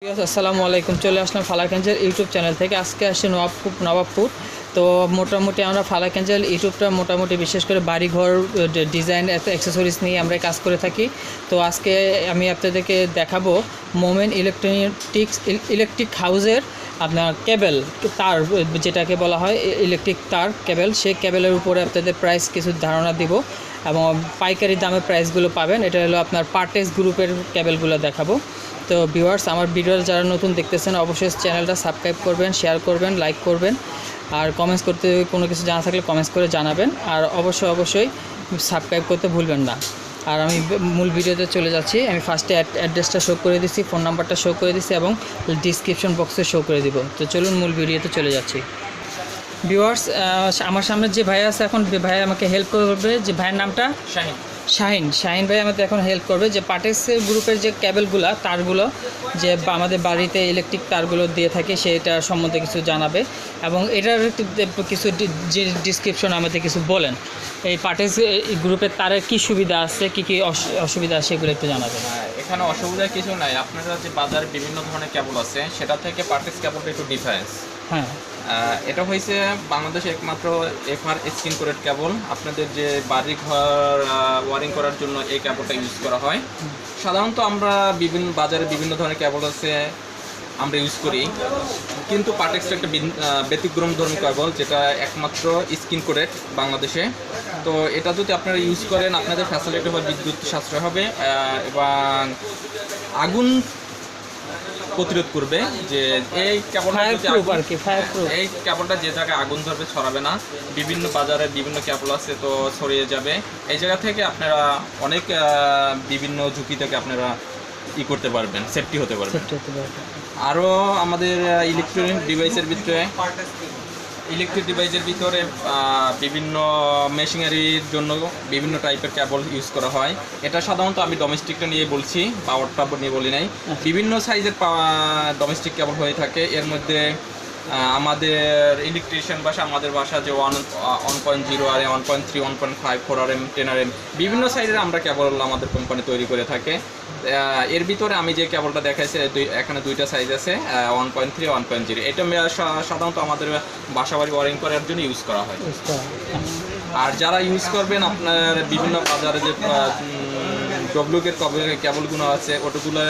আসসালামু আলাইকুম। চলে আসলাম ফালাকেঞ্জেল ইউটিউব চ্যানেল থেকে। আজকে আসছে নবাবপুর। তো মোটামুটি আমরা ফালাকেঞ্জেল ইউটিউবটা মোটামুটি বিশেষ করে বাড়িঘর ডিজাইন অ্যাক্সেসরিজ নিয়ে আমরা কাজ করে থাকি। তো আজকে আমি আপনাদেরকে দেখাবো মোমেন ইলেকট্রিক হাউসের আপনার কেবল তার, যেটাকে বলা হয় ইলেকট্রিক তার কেবল, সেই কেবলের উপরে আপনাদের প্রাইস কিছু ধারণা দিব এবং পাইকারি দামে প্রাইসগুলো পাবেন। এটা হলো আপনার পার্টেস গ্রুপের কেবলগুলো দেখাবো। তো ভিউয়ার্স, আমার ভিডিওটা যারা নতুন দেখতেছেন অবশ্যই চ্যানেলটা সাবস্ক্রাইব করবেন, শেয়ার করবেন, লাইক করবেন, আর কমেন্টস করতে কোনো কিছু জানা থাকলে কমেন্টস করে জানাবেন, আর অবশ্যই সাবস্ক্রাইব করতে ভুলবেন না। আর আমি মূল ভিডিওতে চলে যাচ্ছি। আমি ফার্স্টে অ্যাড্রেসটা শো করে দিচ্ছি, ফোন নাম্বারটা শো করে দিচ্ছি এবং ডিসক্রিপশন বক্সে শো করে দিব। তো চলুন মূল ভিডিওতে চলে যাচ্ছি। ভিউয়ার্স, আমার সামনে যে ভাই আছে, এখন ভাই আমাকে হেল্প করবে। যে ভাইয়ের নামটা শাহিন ভাই আমাদের এখন হেল্প করবে যে পার্টেস গ্রুপের যে কেবলগুলো তারগুলো যে আমাদের বাড়িতে ইলেকট্রিক তারগুলো দিয়ে থাকে সেটা সম্বন্ধে কিছু জানাবে এবং এটার কিছু যে ডিসক্রিপশন আমাদের কিছু বলেন। এই পার্টেস গ্রুপের তারের কী সুবিধা আছে, কী অসুবিধা আছে সেগুলো একটু জানাবেন। এখানে অসুবিধা কিছু নাই। আপনারা যে বাজারে বিভিন্ন ধরনের কেবল আছে সেটা থেকে পার্টেস কেবলটা একটু ডিফারেন্স। হ্যাঁ, এটা হয়েছে বাংলাদেশে একমাত্র এফআর স্ক্রিন কোডেড কেবল। আপনাদের যে বাড়ি ঘর ওয়ারিং করার জন্য এই কেবলটা ইউজ করা হয়। সাধারণত আমরা বাজারে বিভিন্ন ধরনের কেবল আছে আমরা ইউজ করি, কিন্তু পার্টেক্সটা একটা ব্যতিক্রম ধর্মী কেবল, যেটা একমাত্র স্ক্রিন কোডেড বাংলাদেশে। তো এটা যদি আপনারা ইউজ করেন আপনাদের ফ্যাসিলিটি হবে, বিদ্যুৎ সাশ্রয় হবে এবং আগুন প্রতিরোধ করবে। যে এই কেবলটা এই কেবলটা যে জায়গায় আগুন ধরবে ছড়াবে না। বিভিন্ন বাজারে বিভিন্ন কেবল আছে, তো ছড়িয়ে যাবে। এই জায়গা থেকে আপনারা অনেক বিভিন্ন ঝুঁকি থেকে আপনারা করতে পারবেন, সেফটি হতে পারবেন। আরও আমাদের ইলেকট্রিক ডিভাইসের ভিতরে বিভিন্ন মেশিনারির জন্য বিভিন্ন টাইপের কেবল ইউজ করা হয়। এটা সাধারণত আমি ডোমেস্টিকটা নিয়ে বলছি, পাওয়ারটা নিয়ে বলি নাই। বিভিন্ন সাইজের ডোমেস্টিক কেবল হয়ে থাকে। এর মধ্যে আমাদের ইলেকট্রিশিয়ান আমাদের বাসা যে 1.0 আর 1.3, 1.5, 4RM, 10RM বিভিন্ন সাইজের আমরা কেবল আমাদের কোম্পানি তৈরি করে থাকে। এর ভিতরে আমি যে কেবলটা দেখাইছি এখানে দুইটা সাইজ আছে, 1.3, 1.0। এটা সাধারণত আমাদের বাসাবাড়ি ওয়ারিং করার জন্য ইউজ করা হয়। আর যারা ইউজ করবেন আপনার বিভিন্ন বাজারে যে ডব্লিউকের কেবলগুলো আছে ওটাগুলো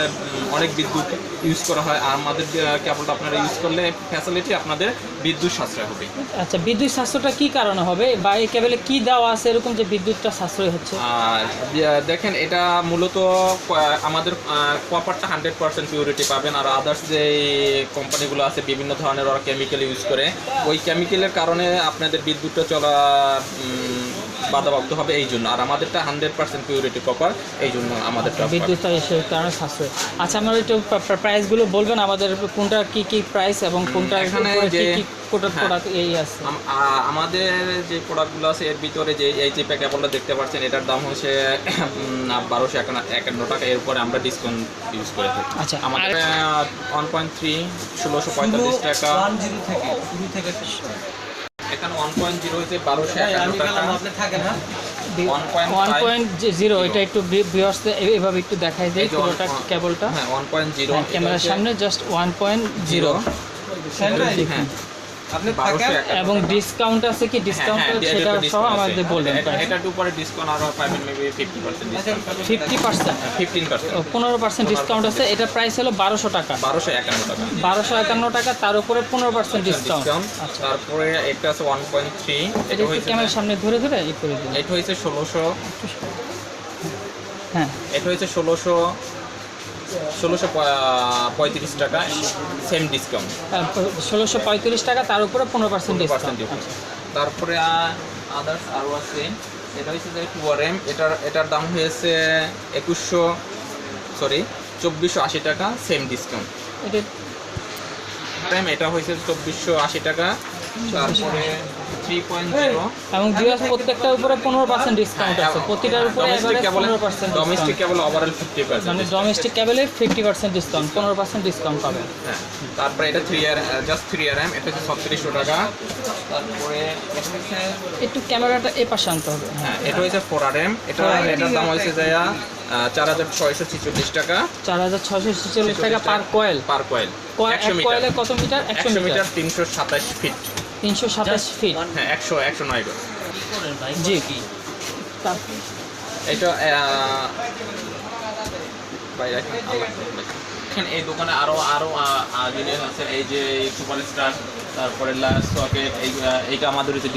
অনেক বিদ্যুৎ ইউজ করা হয়। আর আমাদের কেবলটা আপনারা ইউজ করলে ফ্যাসিলিটি আপনাদের বিদ্যুৎ সাশ্রয় হবে। আচ্ছা, বিদ্যুৎ সাশ্রয়টা কী কারণে হবে বা এই কেবলে কী দেওয়া আছে এরকম যে বিদ্যুৎটা সাশ্রয় হচ্ছে? আর দেখেন, এটা মূলত আমাদের কপারটা 100% পিউরিটি পাবেন। আর আদার্স যে কোম্পানিগুলো আছে বিভিন্ন ধরনের ওরা কেমিক্যাল ইউজ করে, ওই কেমিক্যালের কারণে আপনাদের বিদ্যুৎটা চলা বাধাপ্রাপ্ত হবে এই জন্য। আর আমাদেরটা 100% পিউরিটি কপার, এই জন্য আমাদেরটা বিদ্যুৎটা সেই কারণে সাশ্রয়। আচ্ছা, আমরা একটু প্রাইসগুলো বলবেন আমাদের, কোনটা কি প্রাইস এবং কোনটা এখানে যে প্রোডাক্ট এই আছে। আমাদের যে প্রোডাক্টগুলো আছে এর ভিতরে যে এই যে কেবলটা দেখতে পাচ্ছেন এটার দাম হচ্ছে 1251 টাকা। এরপরে আমরা ডিসকাউন্ট ইউজ করে থাকি। আচ্ছা, আমাদের 1.3 1645 টাকা থেকে এখানে 1.0 হচ্ছে 1251 টাকা। 1.0 এটা একটু ভিউয়ার্সদের এইভাবে একটু দেখাই দেই পুরোটা কেবলটা। হ্যাঁ, 1.0 ক্যামেরার সামনে জাস্ট 1.0। হ্যাঁ, আপনি এবং ডিসকাউন্ট আছে কি? ডিসকাউন্ট সেটা সহ আমাদের বলবেন। এটার উপরে ডিসকাউন্ট আরো পাবেন, মেবি 50% ডিসকাউন্ট। 50%? 15%, 15% ডিসকাউন্ট আছে। এটা প্রাইস হলো 1200 টাকা, 1251 টাকা। 1251 টাকা, তার উপরে 15% ডিসকাউন্ট। আচ্ছা, তারপরে একটা আছে 1.3। এটা হচ্ছে ক্যামেরার সামনে ধরে ই করে দিন। এটা হচ্ছে 1600। হ্যাঁ, এটা হচ্ছে 1635 টাকা, সেম ডিসকাউন্ট। 1635 টাকা, তার উপরে 15% ডিসকাউন্ট। তারপরে আদার্স আরও আছে। এটা হচ্ছে যে 2RM, এটার দাম হয়েছে 2480 টাকা, সেম ডিসকাউন্ট। এটা হয়েছে 2480 টাকা। তারপরে 3.0 এবং ভিউয়ার্স প্রত্যেকটার উপরে 15% ডিসকাউন্ট আছে। প্রতিটার উপরে এভারেজ 15% ডোমেস্টিক কেবল ওভারঅল 50%, মানে ডোমেস্টিক কেবলে 50% ডিসকাউন্ট, 15% ডিসকাউন্ট পাবেন। হ্যাঁ, তারপরে এটা 3RM, এটা হচ্ছে 3600 টাকা। তারপরে এটা হচ্ছে একটু ক্যামেরাটা এই পাশে আনতে হবে। হ্যাঁ, এটা হচ্ছে 4RM, এটার দাম হয়েছে যায় 4646 টাকা। 4646 টাকা পার কয়েল। পার কয়েল। কয়েলে কত মিটার? 100 metre 327 fit. 327 ফিট। হ্যাঁ 109 গজ। জি। এটা ভাই দেখেন এই দোকানে আরো জিনিস আছে, এই যে সুপারস্টার, তারপরে লাস্ট সকেট, এইটা আমাদের হচ্ছে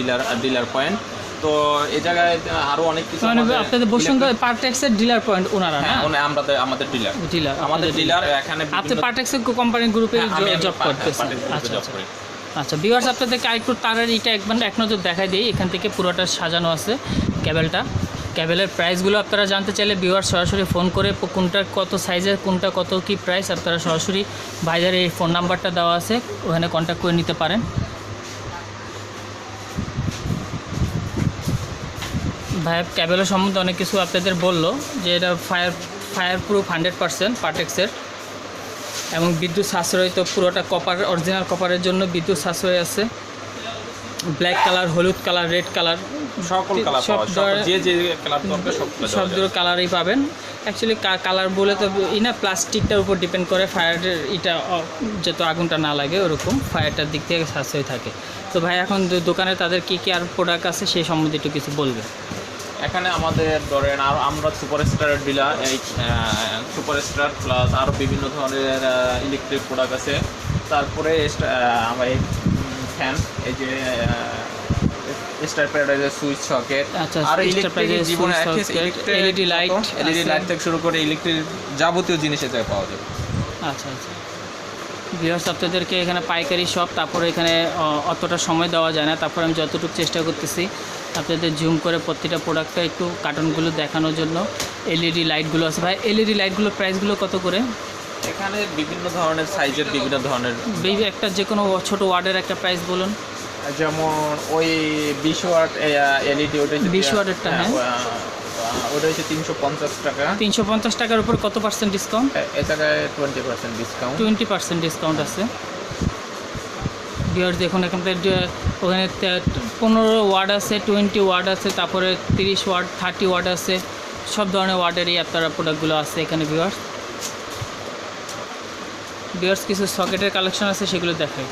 ডিলার পয়েন্ট। তো এই জায়গায় আরো অনেক কিছু মানে আপনাদের বসুন্ধরা পার্টেক্সের ডিলার পয়েন্ট ওনারা না? হ্যাঁ আমাদের ডিলার এখানে আপনি পার্টেক্স কোম্পানি গ্রুপে জব করতেছেন? আচ্ছা ভিউয়ার্স, আপনাদেরকে আরেকটু তারের এটা এক নজর দেখাই দিই। এখান থেকে পুরোটা সাজানো আছে ক্যাবেলের প্রাইসগুলো আপনারা জানতে চাইলে ভিউয়ার্স সরাসরি ফোন করে কোনটা কত সাইজের, কোনটা কত কি প্রাইস, আপনারা সরাসরি ভাইজার এই ফোন নাম্বারটা দেওয়া আছে, ওখানে কন্ট্যাক্ট করে নিতে পারেন। ভাইয়া ক্যাবেলের সম্বন্ধে অনেক কিছু আপনাদের বললো, যে এটা ফায়ার প্রুফ 100% পার্টেক্সের, এবং বিদ্যুৎ সাশ্রয় তো পুরোটা অরিজিনাল কপারের জন্য বিদ্যুৎ সাশ্রয় আছে। ব্ল্যাক কালার, হলুদ কালার, রেড কালার, সব ধরনের কালারই পাবেন। অ্যাকচুয়ালি কালার বলে তো প্লাস্টিকটার উপর ডিপেন্ড করে, ফায়ারের এটা যাতে আগুনটা না লাগে ওরকম ফায়ারটার দিক থেকে সাশ্রয় থাকে। তো ভাই এখন দোকানে তাদের কী আর প্রোডাক্ট আছে সেই সম্বন্ধে একটু কিছু বলবে। এখানে আমাদের ধরেন আর আমরা সুপারস্টারের ডিলার, এই সুপারস্টার প্লাস আরও বিভিন্ন ধরনের ইলেকট্রিক প্রোডাক্ট আছে। তারপরে আমার এই ফ্যান, এই যে স্টার প্যারাডাইজার সুইচ সকেট, আর ইলেকট্রিক জীবনে এলইডি লাইট থেকে শুরু করে ইলেকট্রিক যাবতীয় জিনিস এতে পাওয়া যাবে। আচ্ছা ভিউয়ার্স, আপনাদেরকে এখানে পাইকারি শপ, তারপরে এখানে অতটা সময় দেওয়া যায় না, তারপরে আমি যতটুকু চেষ্টা করতেছি আপনাদের জুম করে প্রতিটা প্রোডাক্টটা একটু কার্টুনগুলো দেখানোর জন্য। এলইডি লাইটগুলো আছে ভাই, এলইডি লাইটগুলোর প্রাইসগুলো কত করে? এখানে বিভিন্ন ধরনের সাইজের, বিভিন্ন ধরনের, একটা যে কোনো ছোটো ওয়ার্ডের একটা প্রাইস বলুন। যেমন ওই 20 ওয়াট এলইডি, ওটা 20 ওয়াটেরটা, হ্যাঁ ওটা হচ্ছে 350 টাকা। 350 টাকার উপর কত পার্সেন্ট ডিসকাউন্ট? এ জায়গায় 20% ডিসকাউন্ট। 20% ডিসকাউন্ট আছে। ভিউয়ার্স দেখুন, এখান থেকে ওখানে 15 ওয়াট আছে, 20 ওয়াট আছে, তারপরে 30 ওয়াট, 30 ওয়াট আছে, সব ধরনের ওয়াটেরই আপনারা প্রোডাক্টগুলো আছে এখানে। ভিউয়ার্স কিছু সকেটের কালেকশন আছে, সেগুলো দেখাই।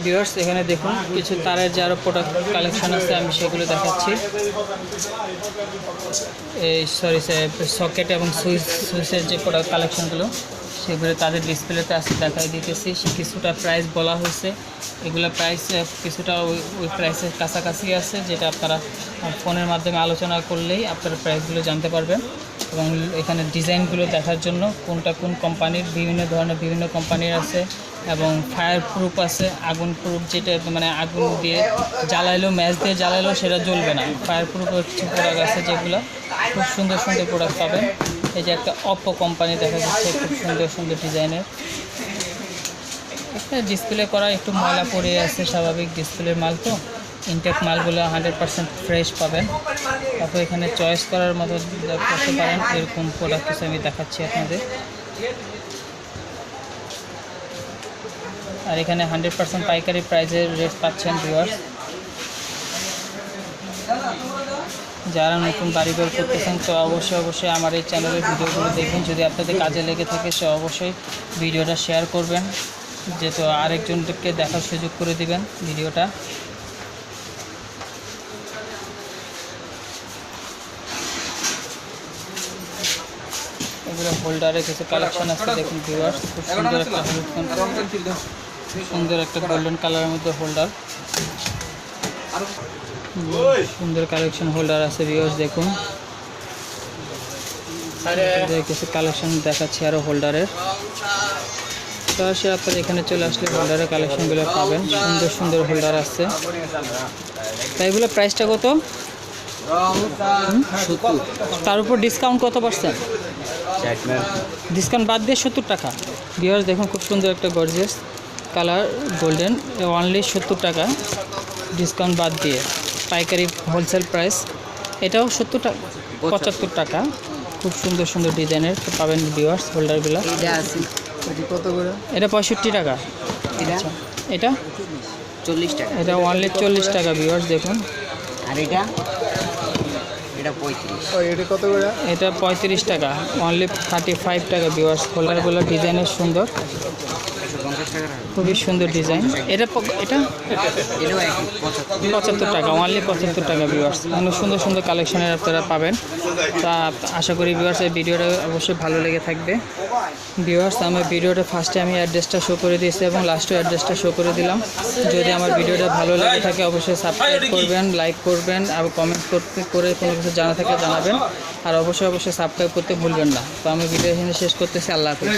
ভিউয়ার্স এখানে দেখুন কিছু তারের যে আরও প্রোডাক্ট কালেকশন আছে, আমি সেগুলো দেখাচ্ছি। এই সকেট এবং সুইচের যে প্রোডাক্ট কালেকশনগুলো, সেগুলো তাদের ডিসপ্লেতে আছে, দেখাই দিতেছি। কিছুটা প্রাইস বলা হয়েছে, এগুলো প্রাইস কিছুটা ওই প্রাইসের কাছাকাছি আছে, যেটা আপনারা ফোনের মাধ্যমে আলোচনা করলেই আপনারা প্রাইসগুলো জানতে পারবেন। এবং এখানে ডিজাইনগুলো দেখার জন্য কোনটা কোন কোম্পানির, বিভিন্ন কোম্পানির আছে, এবং ফায়ার প্রুফ আছে, আগুন প্রুফ, যেটা মানে আগুন দিয়ে জ্বালাইলেও, ম্যাচ দিয়ে জ্বালাইলেও সেটা জ্বলবে না। ফায়ার প্রুফের কিছু প্রোডাক্ট আছে, যেগুলো খুব সুন্দর প্রোডাক্ট পাবেন। এই যে একটা অপো কোম্পানি দেখা যাচ্ছে, খুব সুন্দর ডিজাইনের। একটা ডিসপ্লে করা একটু ময়লা পড়ে আছে, স্বাভাবিক, ডিসপ্লের মাল তো। ইনটেক মালগুলো 100% ফ্রেশ পাবেন। তারপর এখানে চয়েস করার মতো করতে পারেন, এরকম প্রোডাক্ট কিছু আমি দেখাচ্ছি আপনাদের। আর এখানে 100% পাইকারি প্রাইসের রেট পাচ্ছেন ভিউয়ার্স। যারা নতুন বাড়িঘর করতেছেন তো অবশ্যই আমার এই চ্যানেলের ভিডিওগুলো দেখবেন। যদি আপনাদের কাজে লেগে থাকে সে অবশ্যই ভিডিওটা শেয়ার করবেন, যেহেতু আরেকজনকে দেখার সুযোগ করে দিবেন ভিডিওটা। এগুলো হোল্ডারে কিছু কালেকশন আছে, দেখুন ভিউয়ার্স। খুব সুন্দর একটা গোল্ডেন কালারের মধ্যে হোল্ডার, সুন্দর কালেকশন হোল্ডার আছে ভিউয়ার্স। দেখুন কিছু কালেকশন দেখাচ্ছি আরও হোল্ডারের। তো আসে আপনারা এখানে চলে আসলে হোল্ডারের কালেকশনগুলো পাবেন। সুন্দর হোল্ডার আছে। তাই এগুলো প্রাইসটা কত? তার উপর ডিসকাউন্ট কত পার্সেন্ট? ডিসকাউন্ট বাদ দিয়ে 70 টাকা। ভিউয়ার্স দেখুন, খুব সুন্দর একটা গর্জিয়াস কালার গোল্ডেন, অনলি 70 টাকা ডিসকাউন্ট বাদ দিয়ে, পাইকারি হোলসেল প্রাইস। এটাও 70 টাকা, 75 টাকা। খুব সুন্দর ডিজাইনের পাবেন ভিউয়ার্স হোল্ডারগুলো। এটা 65 টাকা। এটা 40 টাকা। এটা অনলি 40 টাকা ভিউয়ার্স দেখুন। আর এটা 35। ও এটা কত করে? এটা 35 টাকা, অনলি 35 টাকা ভিউয়ার্স। হোল্ডারগুলো ডিজাইনের সুন্দর, 150 টাকা। খুবই সুন্দর ডিজাইন। এটা এটা এটাও 75 টাকা, অনলি 75 টাকা ভিউয়ার্স। অনেক সুন্দর সুন্দর কালেকশনের আপনারা পাবেন। তা আশা করি ভিউয়ার্স এই ভিডিওটা অবশ্যই ভালো লেগে থাকবে। ভিউয়ার্স আমার ভিডিওটা ফার্স্টে আমি অ্যাড্রেসটা শো করে দিয়েছি এবং লাস্টে অ্যাড্রেসটা শো করে দিলাম। যদি আমার ভিডিওটা ভালো লেগে থাকে অবশ্যই সাবস্ক্রাইব করবেন, লাইক করবেন আর কমেন্ট করে কোনো কিছু জানা থাকলে জানাবেন। আর অবশ্যই সাবস্ক্রাইব করতে ভুলবেন না। তো আমি ভিডিও এখানে শেষ করতেছি। আল্লাহ হাফেজ।